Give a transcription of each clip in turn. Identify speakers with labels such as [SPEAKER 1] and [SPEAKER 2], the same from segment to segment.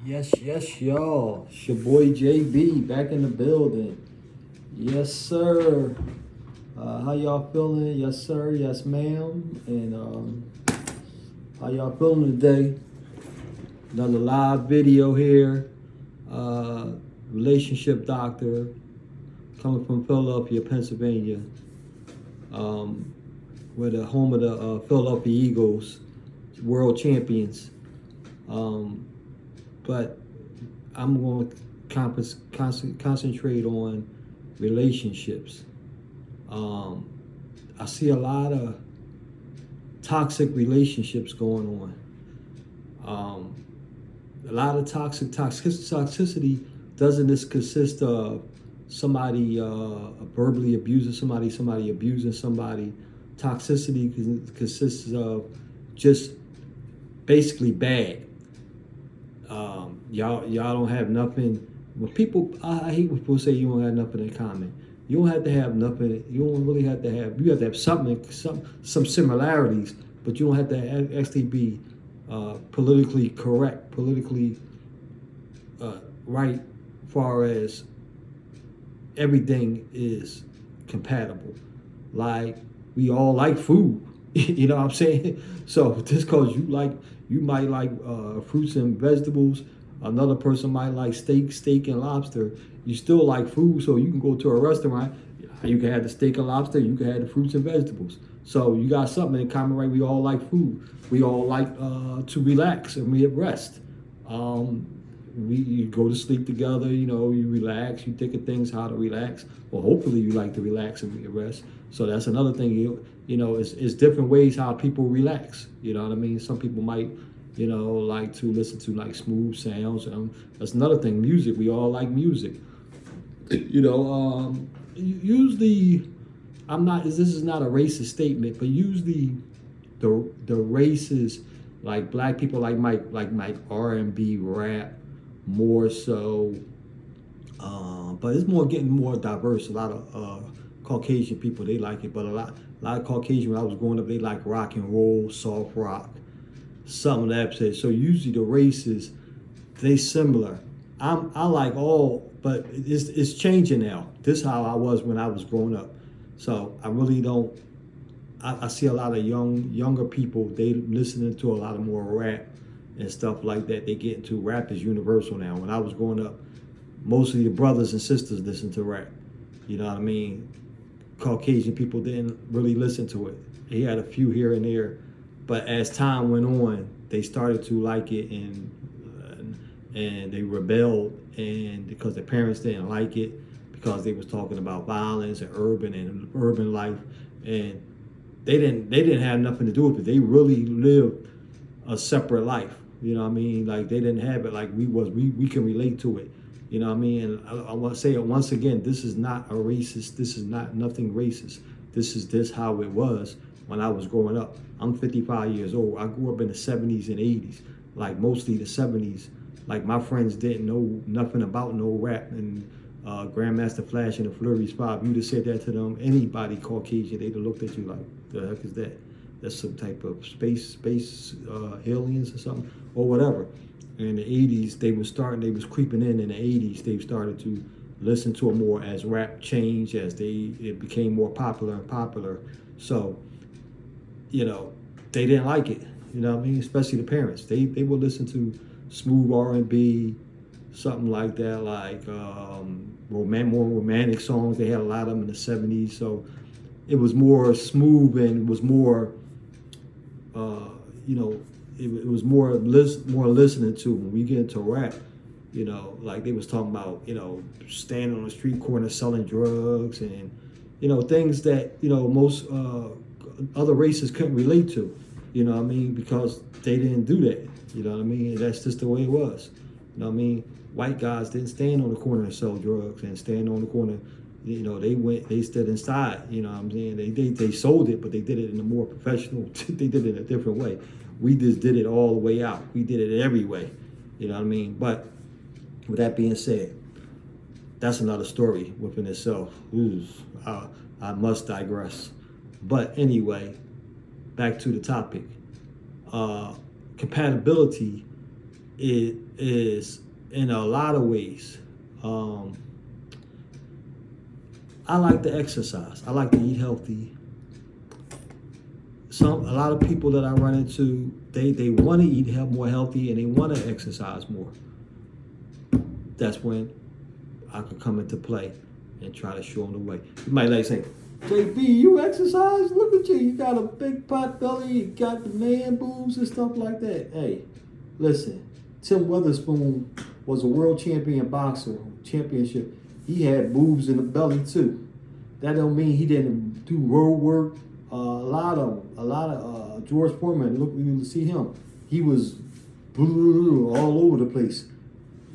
[SPEAKER 1] Yes, y'all. It's your boy JB back in the building. Yes, sir. How y'all feeling? Yes, sir. Yes, ma'am. And how y'all feeling today? Another live video here. Uh, Relationship doctor coming from Philadelphia, Pennsylvania. Um, we're the home of the Philadelphia Eagles, world champions. Um, but I'm going to concentrate on relationships. Um, I see a lot of toxic relationships going on. A lot of toxicity doesn't this consist of somebody verbally abusing somebody abusing somebody. Toxicity consists of just basically bad. Y'all don't have nothing. When people, I hate when people say you don't have nothing in common. You don't have to have nothing. You don't really have to have. You have to have something, some similarities, but you don't have to actually be politically correct, politically right, far as everything is compatible. Like we all like food, you know what I'm saying? So just cause you might like fruits and vegetables, another person might like steak and lobster. You still like food, so you can go to a restaurant. You can have the steak and lobster. You can have the fruits and vegetables. So you got something in common, right? We all like food. We all like to relax and we rest. Um, you go to sleep together, you relax, you think of things how to relax. Well, hopefully you like to relax and rest. So that's another thing, it's different ways how people relax. You know what I mean? Some people might, like to listen to like smooth sounds. That's another thing, music. We all like music. Use the, this is not a racist statement, but use the races like black people like Mike R&B rap more so, but it's more getting more diverse. A lot of Caucasian people they like it, but a lot of Caucasian when I was growing up they like rock and roll, soft rock, something of that. So usually the races they similar. I like all, but it's changing now. This is how I was when I was growing up. So I really don't. I see a lot of younger people. They listening to a lot of more rap and stuff like that. They get into rap is universal now. When I was growing up, mostly the brothers and sisters listened to rap. You know what I mean? Caucasian people didn't really listen to it. He had a few here and there, but as time went on, they started to like it and they rebelled, and because their parents didn't like it because they was talking about violence and urban life, and they didn't have nothing to do with it. They really lived a separate life. You know what I mean? Like they didn't have it like we can relate to it. You know what I mean? And I want to say it once again, this is not a racist, this is not nothing racist. This is how it was when I was growing up. I'm 55 years old. I grew up in the 70s and 80s, like mostly the 70s. Like my friends didn't know nothing about no rap and Grandmaster Flash and the Flurry's 5. You'd have said that to them, anybody Caucasian, they'd have looked at you like, the heck is that? That's some type of space aliens or something, or whatever. In the 80s, they was creeping in the 80s, they started to listen to it more as rap changed, as it became more popular and popular. So, they didn't like it, you know what I mean? Especially the parents. They would listen to smooth R&B, something like that, like more romantic songs. They had a lot of them in the 70s, so it was more smooth and it was more, it was more listening to. When we get into rap, like they was talking about, standing on the street corner selling drugs and, things that, most other races couldn't relate to, you know what I mean? Because they didn't do that, you know what I mean? And that's just the way it was, you know what I mean? White guys didn't stand on the corner and sell drugs and stand on the corner. They stood inside, you know what I'm saying? They sold it, but they did it in a more professional, they did it in a different way. We just did it all the way out. We did it every way, you know what I mean? But with that being said, that's another story within itself. I must digress. But anyway, back to the topic. Compatibility it is in a lot of ways. Um, I like to exercise. I like to eat healthy. A lot of people that I run into, they want to eat more healthy and they want to exercise more. That's when I could come into play and try to show them the way. You might like say, JB, you exercise? Look at you. You got a big pot belly. You got the man boobs and stuff like that. Hey, listen. Tim Witherspoon was a world champion boxer, championship. He had boobs in the belly too. That don't mean he didn't do road work. A lot of George Foreman. Look, you see him. He was all over the place.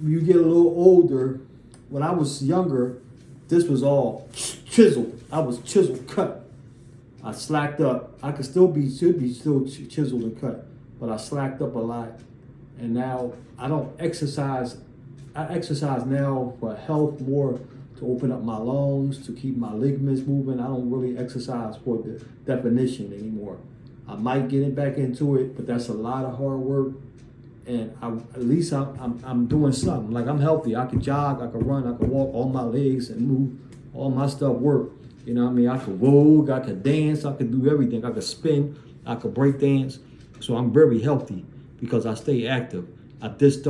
[SPEAKER 1] You get a little older. When I was younger, this was all chiseled. I was chiseled cut. I slacked up. I could still be, should be still chiseled and cut, but I slacked up a lot. And now I don't exercise. I exercise now for health more, to open up my lungs, to keep my ligaments moving. I don't really exercise for the definition anymore. I might get it back into it, but that's a lot of hard work. And at least I'm doing something. Like, I'm healthy. I can jog, I can run, I can walk. All my legs and move. All my stuff work. You know what I mean? I could vogue, I could dance, I could do everything. I could spin, I could break dance. So I'm very healthy because I stay active. I'm just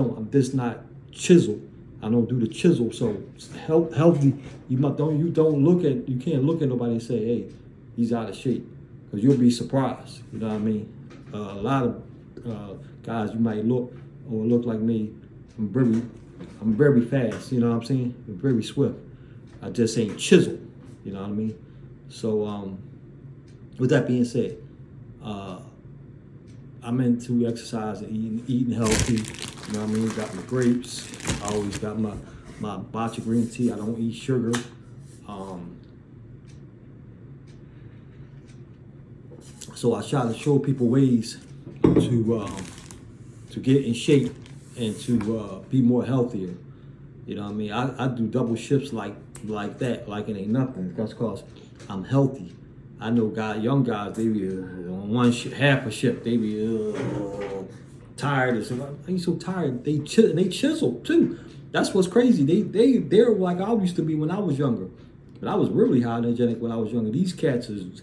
[SPEAKER 1] not chiseled. I don't do the chisel. So healthy. You can't look at nobody and say, hey, he's out of shape, because you'll be surprised. You know what I mean? A lot of guys, you might look like me. I'm very fast. You know what I'm saying? I'm very swift. I just ain't chiseled. You know what I mean? So with that being said, I'm into exercise and eating healthy. You know what I mean? Got my grapes. I always got my matcha green tea. I don't eat sugar. So I try to show people ways to get in shape and to be more healthier. You know what I mean? I do double shifts like that, like it ain't nothing. That's because I'm healthy. I know young guys, they be on half a shift, they be tired or something. I ain't so tired. They chisel too. That's what's crazy. They're like I used to be when I was younger. But I was really high energetic when I was younger. These cats is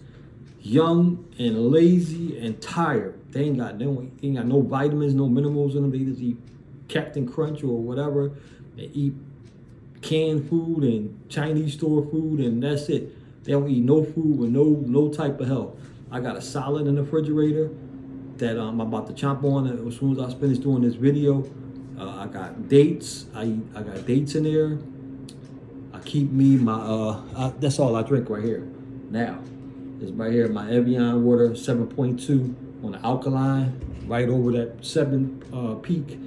[SPEAKER 1] young and lazy and tired. They ain't got no vitamins, no minerals in them. They just eat Captain Crunch or whatever. They eat canned food and Chinese store food, and that's it. They don't eat no food with no type of health. I got a salad in the refrigerator that I'm about to chomp on as soon as I finish doing this video. I got dates. I got dates in there. I keep me that's all I drink right here. Now, it's right here, my Evian water, 7.2 on the alkaline, right over that 7 peak.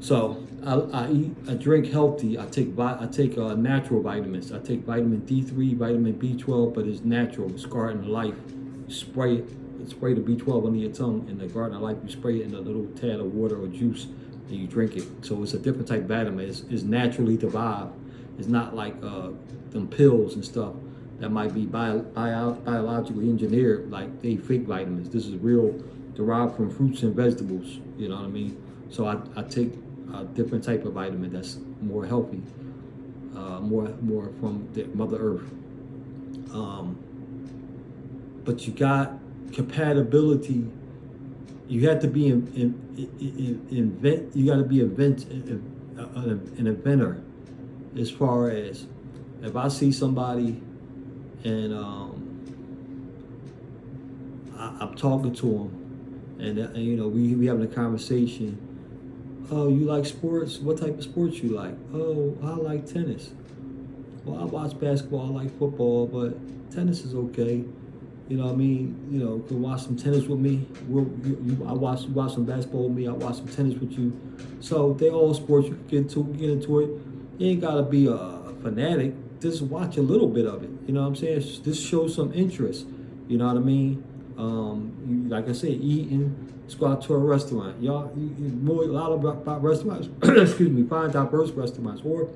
[SPEAKER 1] So I drink healthy. I take natural vitamins. I take vitamin D3, vitamin B12, but it's natural. It's Garden of Life. You spray the B12 under your tongue, and the Garden of Life, you spray it in a little tad of water or juice, and you drink it. So it's a different type of vitamin. It's naturally derived. It's not like them pills and stuff that might be biologically engineered, like they fake vitamins. This is real, derived from fruits and vegetables. You know what I mean? So I take a different type of vitamin that's more healthy, more from the Mother Earth. But you got compatibility. You have to be You got to be an inventor. As far as if I see somebody and I'm talking to them, and you know we having a conversation. Oh, you like sports? What type of sports you like? Oh, I like tennis. Well, I watch basketball, I like football, but tennis is okay. You know what I mean? You know, can watch some tennis with me. I watch some basketball with me. I watch some tennis with you. So they're all sports. You can get into it. You ain't gotta be a fanatic. Just watch a little bit of it. You know what I'm saying? Just show some interest. You know what I mean? Like I said, eating. Let's go out to a restaurant. Y'all, a lot of restaurants. Excuse me, find diverse restaurants. Or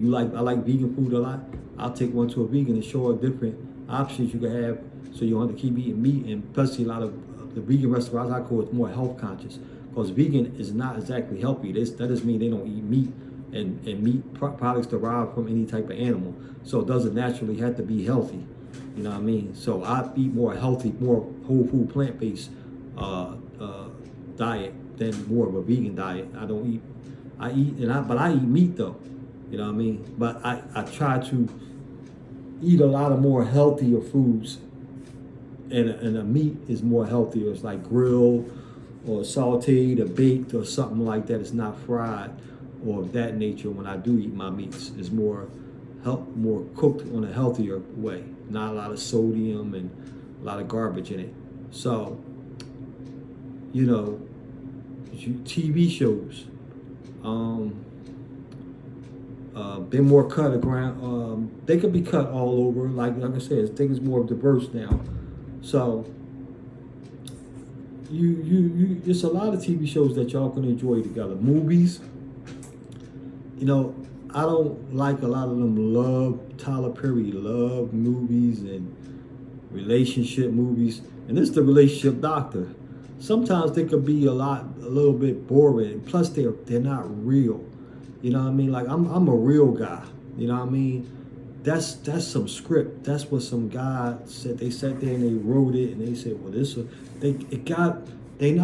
[SPEAKER 1] I like vegan food a lot. I'll take one to a vegan and show her different options you can have, so you don't have to keep eating meat, and especially a lot of the vegan restaurants I call it more health conscious, because vegan is not exactly healthy. That doesn't mean they don't eat meat and meat products derived from any type of animal. So it doesn't naturally have to be healthy. You know what I mean? So I eat more healthy, more whole food, plant-based diet than more of a vegan diet. I eat but I eat meat though. You know what I mean? But I try to eat a lot of more healthier foods, and a meat is more healthier. It's like grilled or sauteed or baked or something like that. It's not fried or of that nature. When I do eat my meats, it's more cooked on a healthier way. Not a lot of sodium and a lot of garbage in it. So, you know, TV shows, they're more cut around. They could be cut all over. Like I said, things more diverse now. So you it's a lot of TV shows that y'all can enjoy together. Movies, you know, I don't like a lot of them Tyler Perry love movies and relationship movies. And this is the relationship doctor. Sometimes they could be a little bit boring. Plus they're not real. You know what I mean? Like I'm a real guy. You know what I mean? That's some script. That's what some guy said. They sat there and they wrote it and they said, well, they're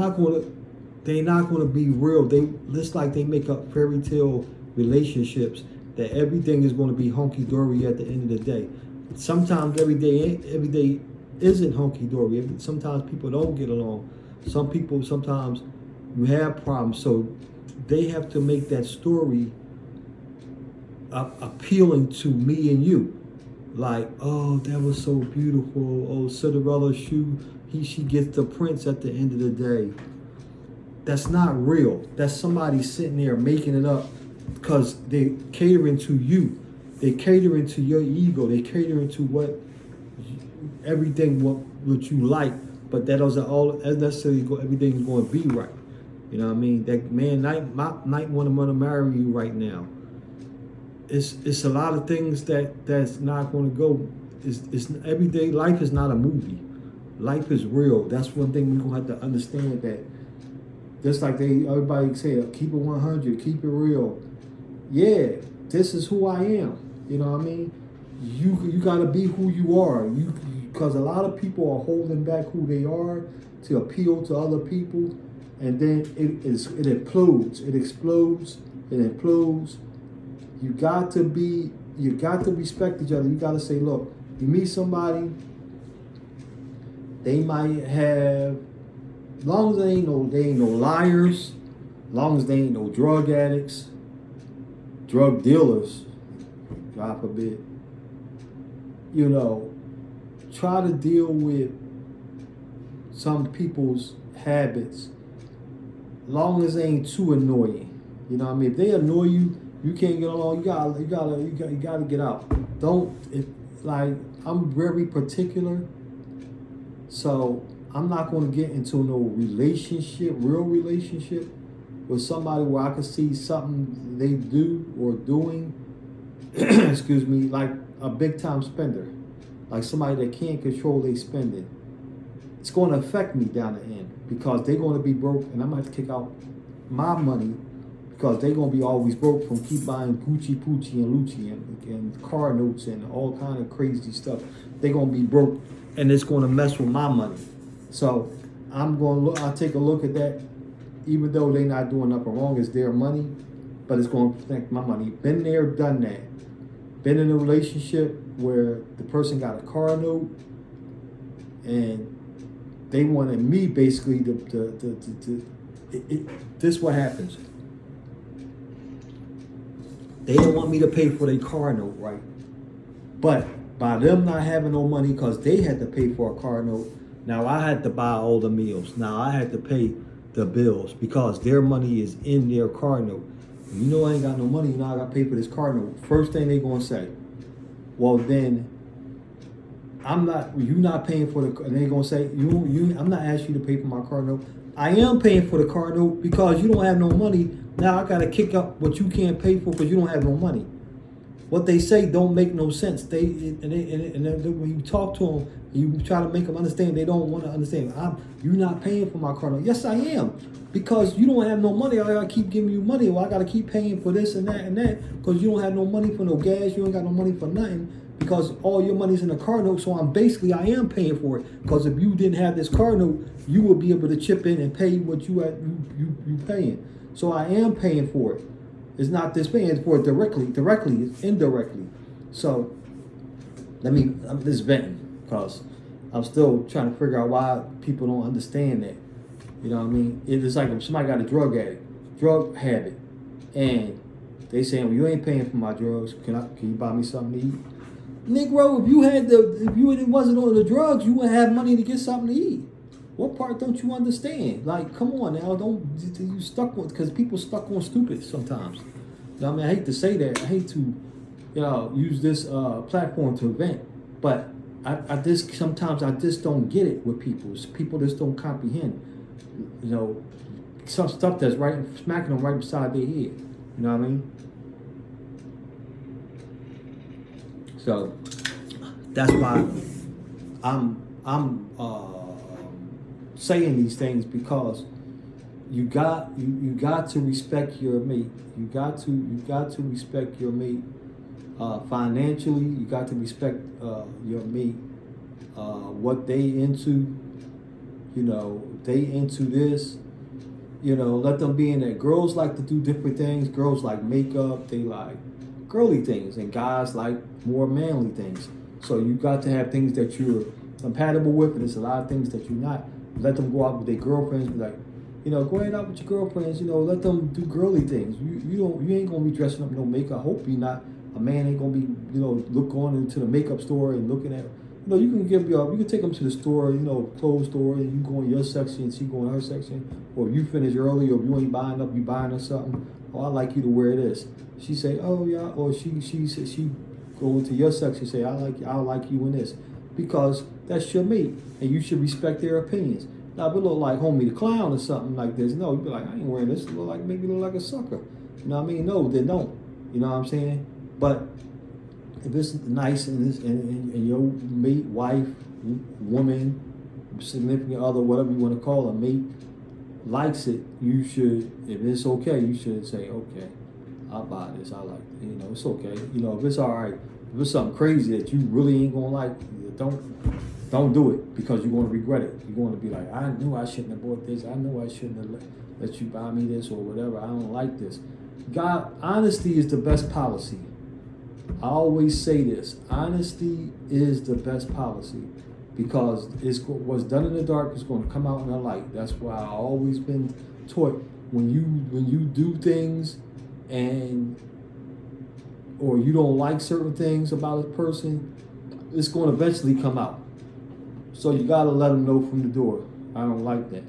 [SPEAKER 1] not gonna be real. It's like they make up fairy tale relationships that everything is gonna be hunky dory at the end of the day. Sometimes every day isn't hunky dory. Sometimes people don't get along. Sometimes you have problems. So they have to make that story appealing to me and you. Like, oh, that was so beautiful. Oh, Cinderella's shoe. She gets the prince at the end of the day. That's not real. That's somebody sitting there making it up because they're catering to you. They're catering to your ego. They're catering to what you like. But that doesn't all necessarily go. Everything's going to be right. You know what I mean? That man might want to marry you right now. It's a lot of things that's not going to go. It's everyday life is not a movie. Life is real. That's one thing we're gonna have to understand. That just like everybody say, keep it 100, keep it real. Yeah, this is who I am. You know what I mean? You gotta be who you are. Because a lot of people are holding back who they are to appeal to other people, and then it implodes. It explodes. It implodes. You got to respect each other. You got to say, look, you meet somebody, they might have, as long as they ain't no liars, as long as they ain't no drug addicts, drug dealers, God forbid, you know, try to deal with some people's habits, as long as they ain't too annoying. You know what I mean? If they annoy you, you can't get along. You gotta get out. I'm very particular, so I'm not going to get into no real relationship with somebody where I can see something they do or doing. Excuse me, like a big time spender, like somebody that can't control their spending. It's going to affect me down the end because they're going to be broke, and I might have to kick out my money. Because they're going to be always broke from keep buying Gucci, Poochie, and Lucci and car notes and all kind of crazy stuff. They're going to be broke, and it's going to mess with my money. So I'll take a look at that, even though they're not doing nothing wrong. It's their money, but it's going to affect my money. Been there, done that. Been in a relationship where the person got a car note, and they wanted me basically this is what happens. They don't want me to pay for their car note, right? But by them not having no money because they had to pay for a car note, now I had to buy all the meals. Now I had to pay the bills because their money is in their car note. You know I ain't got no money, now I got to pay for this car note. First thing they going to say, well then, you not paying for the, and they going to say, I'm not asking you to pay for my car note. I am paying for the car note because you don't have no money. Now I got to kick up what you can't pay for because you don't have no money.
[SPEAKER 2] what they say don't make no sense. When you talk to them, you try to make them understand. They don't want to understand. You're not paying for my car note. Yes, I am, because you don't have no money. I gotta keep giving you money. Well, I gotta keep paying for this and that, because you don't have no money for no gas. You ain't got no money for nothing, because all your money's in the car note. So I am paying for it. Because if you didn't have this car note, you would be able to chip in and pay what you paying. So I am paying for it. It's not this paying for it directly. It's indirectly. So I'm just venting, because I'm still trying to figure out why people don't understand that. You know what I mean? It's like if somebody got a drug habit, and they saying, well, you ain't paying for my drugs. Can you buy me something to eat? Negro, if you wasn't on the drugs, you wouldn't have money to get something to eat. What part don't you understand? Like, come on now, you stuck on, because people stuck on stupid sometimes. You know what I mean? I hate to say that. I hate to, use this platform to vent, but sometimes I just don't get it with people. People just don't comprehend. Some stuff that's right, smacking them right beside their head. You know what I mean? So that's why I'm saying these things, because you got to respect your mate. You got to respect your mate financially. You got to respect your mate, what they into. They into this. Let them be in there. Girls like to do different things. Girls like makeup. They like girly things, and guys like more manly things. So you got to have things that you're compatible with, and there's a lot of things that you're not. Let them go out with their girlfriends. Be like, go ahead out with your girlfriends. Let them do girly things. You ain't gonna be dressing up no makeup. I hope you're not. A man ain't gonna be look on into the makeup store and looking at. You can take them to the store, clothes store, and you go in your section and she go in her section. Or if you finish early, or if you ain't buying up, you buying her something. Oh, I like you to wear this. She say, oh yeah, or she go into your section and say, I like you in this, because that's your mate, and you should respect their opinions. Now, if it look like Homie the Clown or something like this, no, you'd be like, I ain't wearing this. It make me look like a sucker. You know what I mean? No, they don't. You know what I'm saying? But if it's nice and your mate, wife, woman, significant other, whatever you want to call a mate, likes it, you should, if it's okay, you should say, okay, I'll buy this. I like it. It's okay. If it's all right, if it's something crazy that you really ain't gonna like, don't do it, because you're gonna regret it. You're gonna be like, I knew I shouldn't have bought this. I knew I shouldn't have let you buy me this or whatever. I don't like this. God, honesty is the best policy. I always say this: honesty is the best policy, because what's done in the dark is going to come out in the light. That's why I've always been taught, when you do things or you don't like certain things about a person, it's going to eventually come out. So you got to let them know from the door, I don't like that.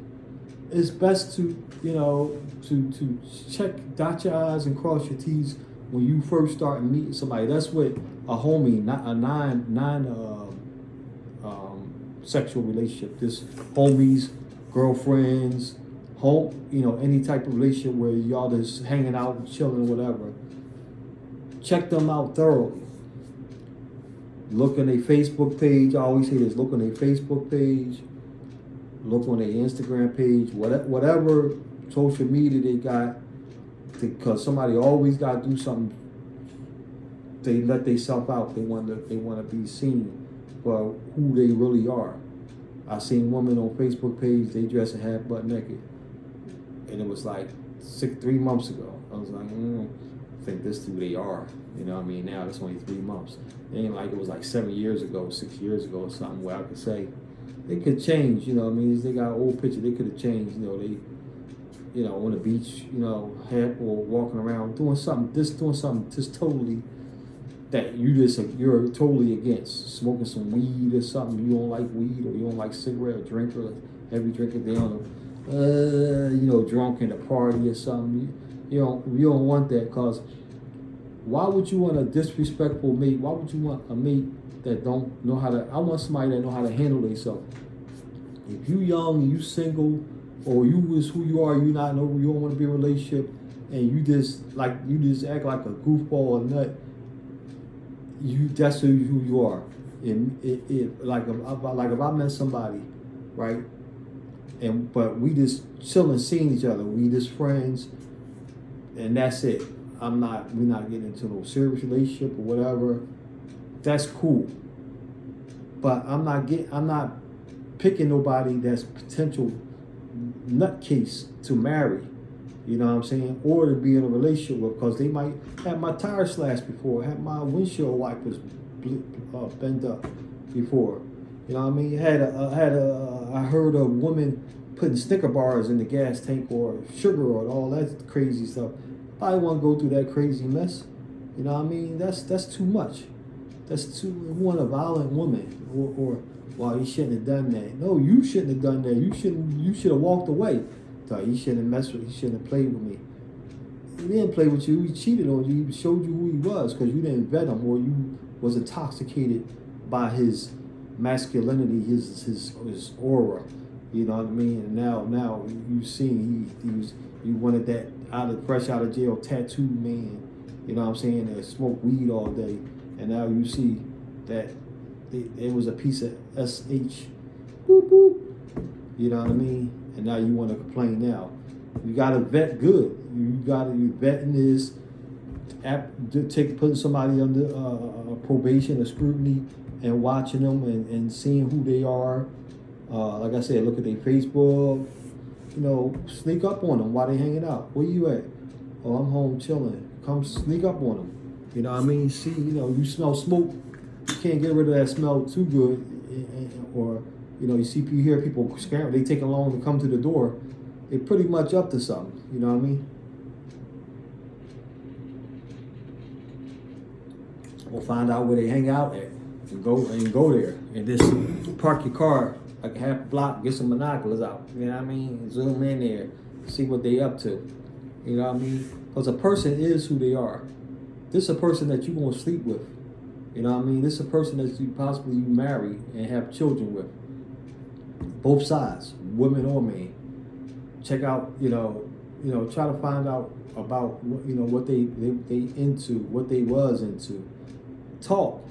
[SPEAKER 2] It's best to to check, dot your I's and cross your T's when you first start meeting somebody. That's what a homie, not a sexual relationship. This homies, girlfriends, any type of relationship where y'all just hanging out, chilling, whatever. Check them out thoroughly. Look on their Facebook page. I always say this: look on their Facebook page. Look on their Instagram page. Whatever social media they got. Because somebody always got to do something. They let themselves out. They want to be seen for who they really are. I seen women on Facebook page, they dressing half butt naked, and it was like 3 months ago. I was like, I think this is who they are. You know what I mean? Now it's only 3 months. It ain't like it was like 7 years ago, 6 years ago or something, where I could say they could change. You know what I mean? They got an old picture, they could have changed. They on the beach, or walking around doing something just totally that you're totally against. Smoking some weed or something. You don't like weed, or you don't like cigarette or drink, or heavy drinker. They on drunk in a party or something. You don't want that, because why would you want a disrespectful mate? Why would you want a mate that don't know how to? I want somebody that know how to handle themselves. If you young, you single, or you was who you are, you don't want to be in a relationship, and you just act like a goofball or nut, that's who you are. Like if I met somebody, right, but we just chilling, seeing each other, we just friends, and that's it. We're not getting into no serious relationship or whatever. That's cool. But I'm not picking nobody that's potential nutcase to marry. You know what I'm saying? Or to be in a relationship with, because they might have my tire slashed before, have my windshield wipers bent up before. You know what I mean? I heard a woman putting Snicker bars in the gas tank or sugar or all that crazy stuff. I don't want to go through that crazy mess. You know what I mean? That's too much. You want a violent woman, or well, you shouldn't have done that. No, you shouldn't have done that. You should have walked away. So you shouldn't have messed with. You shouldn't have played with me. He didn't play with you. He cheated on you. He showed you who he was because you didn't vet him, or you was intoxicated by his masculinity, his aura. You know what I mean? And now you see you wanted that fresh out of jail tattooed man. You know what I'm saying? That smoked weed all day. And now you see that it was a piece of SH. Boop, boop. You know what I mean? And now you want to complain now. You got to vet good. You vetting this, putting somebody under probation or scrutiny and watching them and seeing who they are. Like I said, look at their Facebook. You know, sneak up on them while they hanging out. Where you at? Oh, I'm home chilling. Come sneak up on them. You know what I mean? See, you smell smoke. You can't get rid of that smell too good. Or, you hear people screaming. They taking long to come to the door. They're pretty much up to something. You know what I mean? Or find out where they hang out at and go there. And just park your car like half a block, get some binoculars out. You know what I mean? Zoom in there, see what they up to. You know what I mean? Because a person is who they are. This is a person that you want to sleep with. You know what I mean? This is a person that you possibly marry and have children with. Both sides, women or men. Check out, try to find out about, what they into, what they was into. Talk.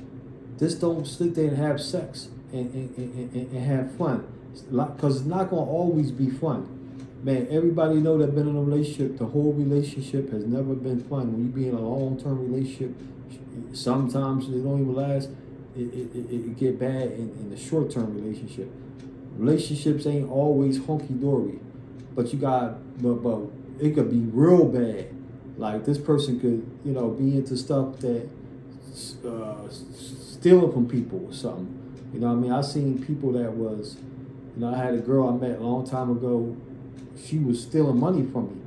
[SPEAKER 2] Just don't sit there and have sex and have fun. Because it's not going to always be fun. Man, everybody know that been in a relationship, the whole relationship has never been fun. When you be in a long-term relationship, sometimes it don't even last. It get bad in the short-term relationship. Relationships ain't always hunky-dory, but it could be real bad. Like this person could, be into stuff that stealing from people or something. You know what I mean? I seen people that was, I had a girl I met a long time ago. She was stealing money from me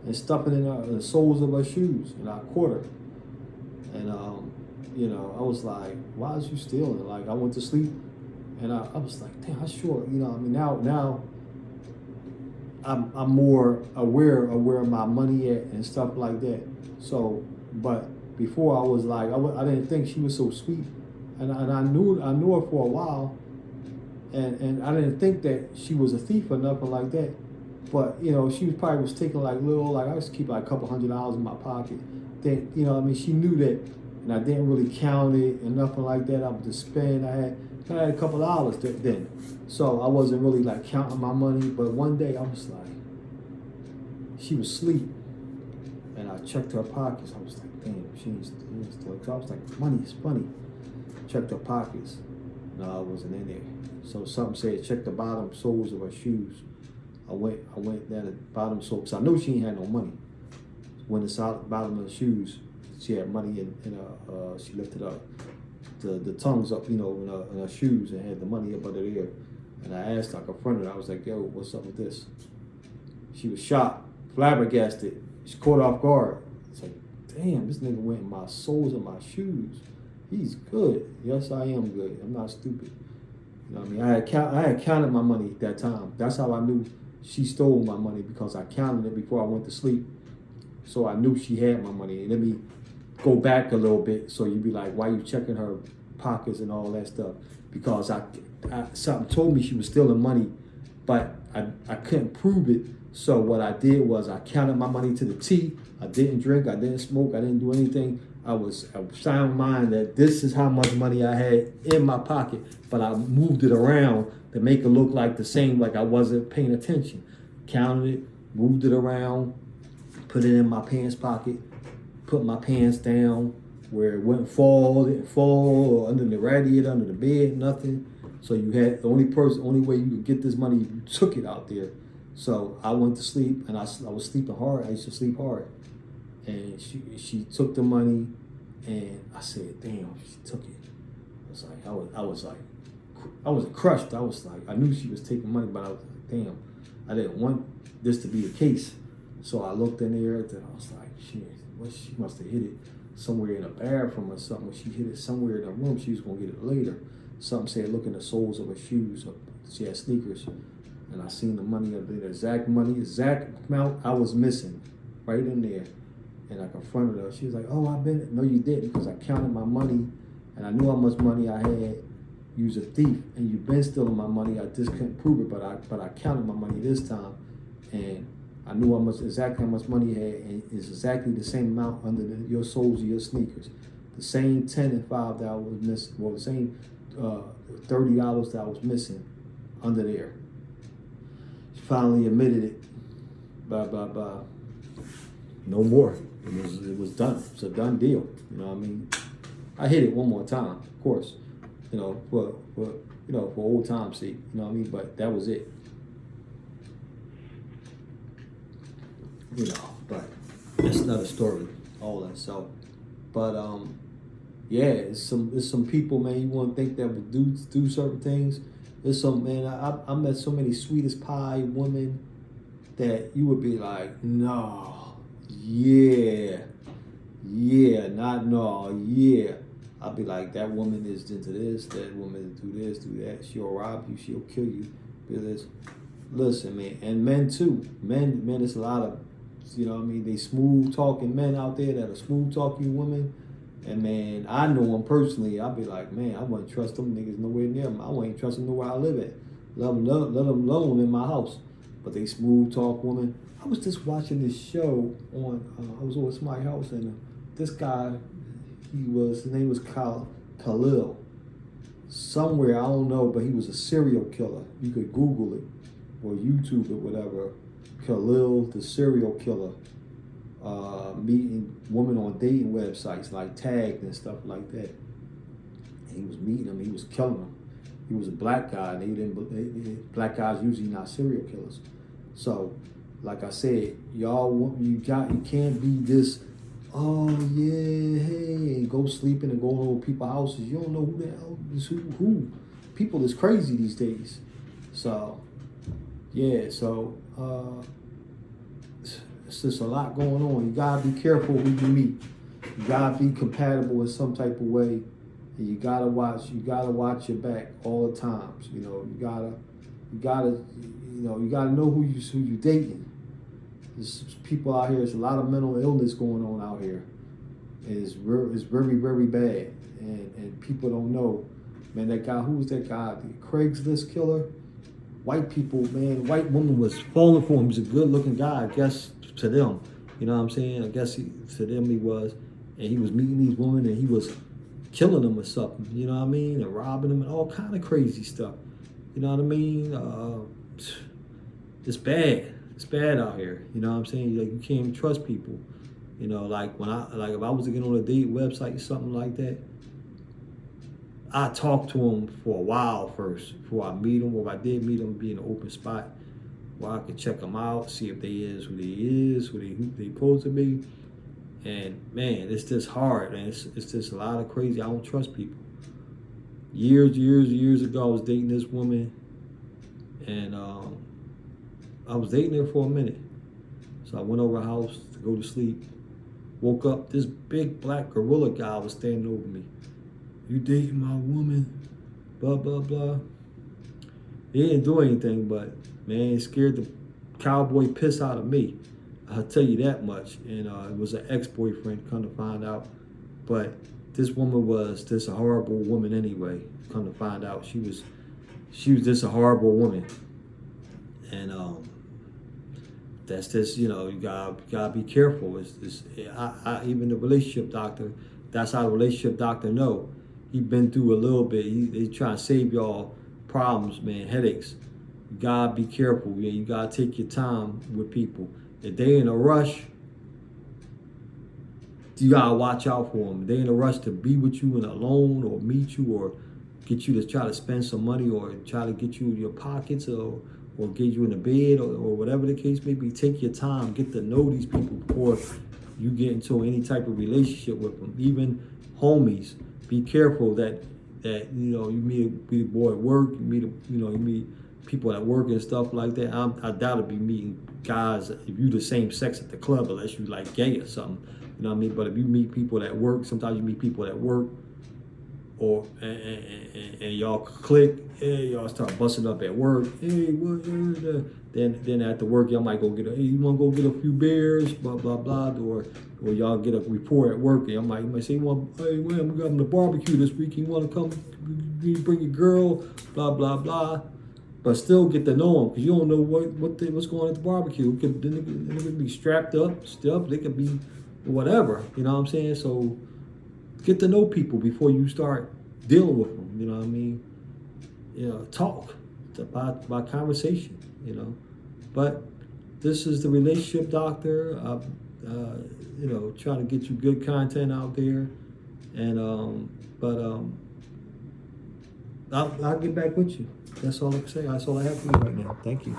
[SPEAKER 2] and stuffing in the soles of her shoes, and I caught her. And I was like, "Why is you stealing?" Like I went to sleep, and I was like, "Damn, I sure." Now I'm more aware of where my money at and stuff like that. So, but before I was like, I didn't think she was so sweet, and I knew her for a while, and I didn't think that she was a thief or nothing like that. But, she probably was taking like I used to keep like a couple $100 in my pocket. Then, she knew that, and I didn't really count it and nothing like that. I would just spend. I had a couple dollars then. So I wasn't really like counting my money. But one day I was like, she was asleep. And I checked her pockets. I was like, damn, she ain't still. So I was like, money is funny. Checked her pockets. No, it wasn't in there. So something said, check the bottom soles of her shoes. I went down the bottom sole, because I knew she ain't had no money. Went inside the bottom of the shoes. She had money in she lifted up the tongues up, in her shoes, and had the money up under there. And I asked her, I confronted her, I was like, yo, what's up with this? She was shocked, flabbergasted. She caught off guard. It's like, damn, this nigga went in my soles of my shoes. He's good. Yes, I am good. I'm not stupid. You know what I mean? I had counted my money at that time. That's how I knew she stole my money, because I counted it before I went to sleep. So I knew she had my money. And let me go back a little bit. So you'd be like, why you checking her pockets and all that stuff? Because something told me she was stealing money, but I couldn't prove it. So what I did was I counted my money to the T. I didn't drink, I didn't smoke, I didn't do anything. I was of sound mind that this is how much money I had in my pocket, but I moved it around to make it look like the same, like I wasn't paying attention. Counted it, moved it around, put it in my pants pocket, put my pants down where it wouldn't fall, didn't fall, or under the radiator, under the bed, nothing. So you had the only way you could get this money, you took it out there. So I went to sleep, and I was sleeping hard. I used to sleep hard, and she took the money, and I said, "Damn, she took it." I was crushed. I was like, I knew she was taking money, but I was like, damn, I didn't want this to be the case. So I looked in there, and I was like, shit, what, she must have hit it somewhere in a bathroom or something. When she hit it somewhere in the room, she was gonna get it later. Something said, look in the soles of her shoes. She had sneakers, and I seen the money of the exact amount I was missing, right in there. And I confronted her. She was like, "Oh, no, you didn't, because I counted my money, and I knew how much money I had. You was a thief, and you've been stealing my money. I just couldn't prove it, but I counted my money this time, and I knew exactly how much money you had, and it's exactly the same amount under your soles of your sneakers, the same 10 and 5 that I was missing, well, the same $30 that I was missing under there." She finally admitted it. Blah. No more. It was done. It's a done deal. You know what I mean? I hit it one more time, of course. You know, for old time's sake. You know what I mean? But that was it. You know, but that's another story. All that. So, but yeah, it's some people, man. You want to think that would do certain things. There's some, man. I met so many sweet as pie women that you would be like, no. Yeah, not no, yeah. I'll be like, that woman is into this, that woman do this, do that. She'll rob you, she'll kill you. Do this. Listen, man, and men too. Men, there's a lot of, you know what I mean, they smooth talking men out there that are smooth talking women. And man, I know them personally. I'll be like, man, I wouldn't trust them niggas nowhere near them. I wouldn't trust them nowhere I live at. Let them alone in my house. But they smooth talk women. I was just watching this show on, I was over at somebody's house, and this guy, his name was Khalil. Somewhere, I don't know, but he was a serial killer. You could Google it or YouTube it, whatever. Khalil, the serial killer, meeting women on dating websites like Tagged and stuff like that. And he was meeting them, he was killing them. He was a black guy, and black guys usually not serial killers. So, like I said, you can't be this, oh yeah, hey, and go sleeping and going over people's houses. You don't know who the hell is who. People is crazy these days. So, yeah, it's just a lot going on. You gotta be careful who you meet. You gotta be compatible in some type of way. And you gotta watch your back all the times. You know, you gotta know who you dating. There's people out here. There's a lot of mental illness going on out here. It's very, very bad, and people don't know. Man, that guy, who was that guy? The Craigslist killer. White people, man, white woman was falling for him. He's a good-looking guy, I guess, to them. You know what I'm saying? I guess to them he was, and he was meeting these women, and he was killing them or something. You know what I mean? And robbing them and all kind of crazy stuff. You know what I mean? It's bad. It's bad out here. You know what I'm saying? Like, you can't even trust people. You know, like if I was to get on a date website or something like that, I talk to them for a while first before I meet them. Or if I did meet them, be in an open spot where I could check them out, see if they is who they supposed to be. And man, it's just hard, and it's just a lot of crazy. I don't trust people. Years ago, I was dating this woman, and I was dating her for a minute. So I went over her house to go to sleep. Woke up, this big black gorilla guy was standing over me. "You dating my woman?" Blah, blah, blah. He didn't do anything, but man, it scared the cowboy piss out of me. I'll tell you that much. And it was an ex-boyfriend, come to find out. But this woman was just a horrible woman anyway. Come to find out, she was just a horrible woman. And
[SPEAKER 1] that's just, you know, you gotta be careful. Even the relationship doctor, that's how the relationship doctor know. He been through a little bit. They trying to save y'all problems, man, headaches. You gotta be careful. Yeah, you gotta take your time with people. If they in a rush, you gotta watch out for them. They in a rush to be with you in a loan or meet you or get you to try to spend some money or try to get you in your pockets or get you in the bed or whatever the case may be. Take your time, get to know these people before you get into any type of relationship with them. Even homies, be careful that you know, you meet a boy at work, you meet people at work and stuff like that. I doubt to be meeting guys if you the same sex at the club unless you like gay or something. You know what I mean? But if you meet people at work, sometimes you meet people at work, or and y'all click, hey, y'all start busting up at work. Hey, what? Then after work, y'all might go get hey, you want to go get a few beers, blah blah blah, or y'all get a report at work, and you might say, well, hey, man, we're having a barbecue this week. You want to come? You bring your girl, blah blah blah. But still get to know them because you don't know what's going on at the barbecue. They could be strapped up, stuff. They could be whatever. You know what I'm saying? So get to know people before you start dealing with them. You know what I mean? You know, talk. It's about conversation. You know, but this is the relationship doctor. You know, trying to get you good content out there, and I'll get back with you. That's all I can say. That's all I have for you right now. Thank you.